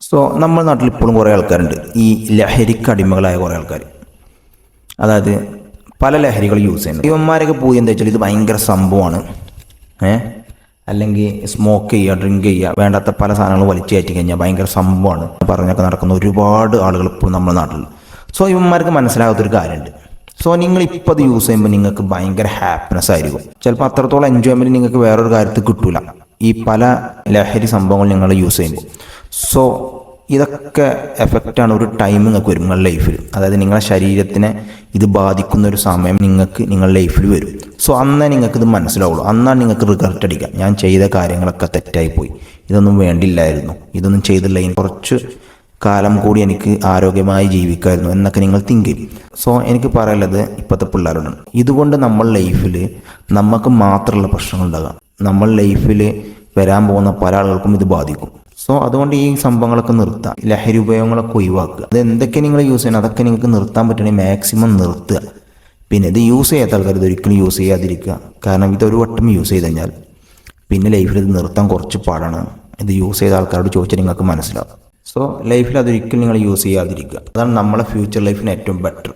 So നമ്മുടെ നാട്ടിൽ ഇപ്പോഴും കുറേ ആൾക്കാരുണ്ട് ഈ ലഹരിക്ക് അടിമകളായ കുറേ ആൾക്കാർ. അതായത് പല ലഹരികൾ യൂസ് ചെയ്യുന്നത്. ഇവന്മാരൊക്കെ പോയി എന്താ വെച്ചാൽ ഇത് ഭയങ്കര സംഭവമാണ്, അല്ലെങ്കിൽ സ്മോക്ക് ചെയ്യുക, ഡ്രിങ്ക് ചെയ്യുക, വേണ്ടാത്ത പല സാധനങ്ങൾ വലിച്ചു കയറ്റി കഴിഞ്ഞാൽ ഭയങ്കര സംഭവമാണ് പറഞ്ഞൊക്കെ നടക്കുന്ന ഒരുപാട് ആളുകൾ ഇപ്പോൾ നമ്മുടെ നാട്ടിൽ. സോ ഇവന്മാർക്ക് മനസ്സിലാകാത്തൊരു കാര്യമുണ്ട്. സോ നിങ്ങൾ ഇപ്പോൾ അത് യൂസ് ചെയ്യുമ്പോൾ നിങ്ങൾക്ക് ഭയങ്കര ഹാപ്പിനെസ് ആയിരിക്കും. ചിലപ്പോൾ അത്രത്തോളം എൻജോയ്മെൻറ്റ് നിങ്ങൾക്ക് വേറൊരു കാര്യത്തിൽ കിട്ടൂല ഈ പല ലഹരി സംഭവങ്ങൾ നിങ്ങൾ യൂസ് ചെയ്യുമ്പോൾ. സോ ഇതൊക്കെ എഫക്റ്റാണ് ഒരു ടൈം നിങ്ങൾക്ക് വരും നിങ്ങളുടെ ലൈഫിൽ. അതായത് നിങ്ങളുടെ ശരീരത്തിനെ ഇത് ബാധിക്കുന്ന ഒരു സമയം നിങ്ങളുടെ ലൈഫിൽ വരും. സോ അന്നേ നിങ്ങൾക്കിത് മനസ്സിലാവുള്ളൂ. അന്നാണ് നിങ്ങൾക്ക് റിഗ്രറ്റ് അടിക്കുക, ഞാൻ ചെയ്ത കാര്യങ്ങളൊക്കെ തെറ്റായിപ്പോയി, ഇതൊന്നും വേണ്ടില്ലായിരുന്നു, ഇതൊന്നും ചെയ്തില്ലെങ്കിൽ കുറച്ച് കാലം കൂടി എനിക്ക് ആരോഗ്യമായി ജീവിക്കാമായിരുന്നു എന്നൊക്കെ നിങ്ങൾ തിങ്ക് ചെയ്യും. സോ എനിക്ക് പറയാനുള്ളത് ഇപ്പോഴത്തെ പിള്ളേരോടാണ്, ഇതുകൊണ്ട് നമ്മൾ ലൈഫിൽ നമുക്ക് മാത്രമുള്ള പ്രശ്നങ്ങൾ ഉണ്ടാകാം, നമ്മൾ ലൈഫിൽ വരാൻ പോകുന്ന പല ആളുകൾക്കും ഇത് ബാധിക്കും. സോ അതുകൊണ്ട് ഈ സംഭവങ്ങളൊക്കെ നിർത്തുക, ലഹരി ഉപയോഗങ്ങളൊക്കെ ഒഴിവാക്കുക. അത് എന്തൊക്കെ നിങ്ങൾ യൂസ് ചെയ്യണം അതൊക്കെ നിങ്ങൾക്ക് നിർത്താൻ പറ്റണമെങ്കിൽ മാക്സിമം നിർത്തുക. പിന്നെ ഇത് യൂസ് ചെയ്യാത്ത ആൾക്കാർ ഇതൊരിക്കലും യൂസ് ചെയ്യാതിരിക്കുക. കാരണം ഇതൊരു വട്ടം യൂസ് ചെയ്ത് കഴിഞ്ഞാൽ പിന്നെ ലൈഫിൽ ഇത് നിർത്താൻ കുറച്ച് പാടാണ്. ഇത് യൂസ് ചെയ്ത ആൾക്കാരോട് ചോദിച്ചാൽ നിങ്ങൾക്ക് മനസ്സിലാവും. സോ ലൈഫിൽ അതൊരിക്കലും നിങ്ങൾ യൂസ് ചെയ്യാതിരിക്കുക. അതാണ് നമ്മളെ ഫ്യൂച്ചർ ലൈഫിന് ഏറ്റവും ബെറ്റർ.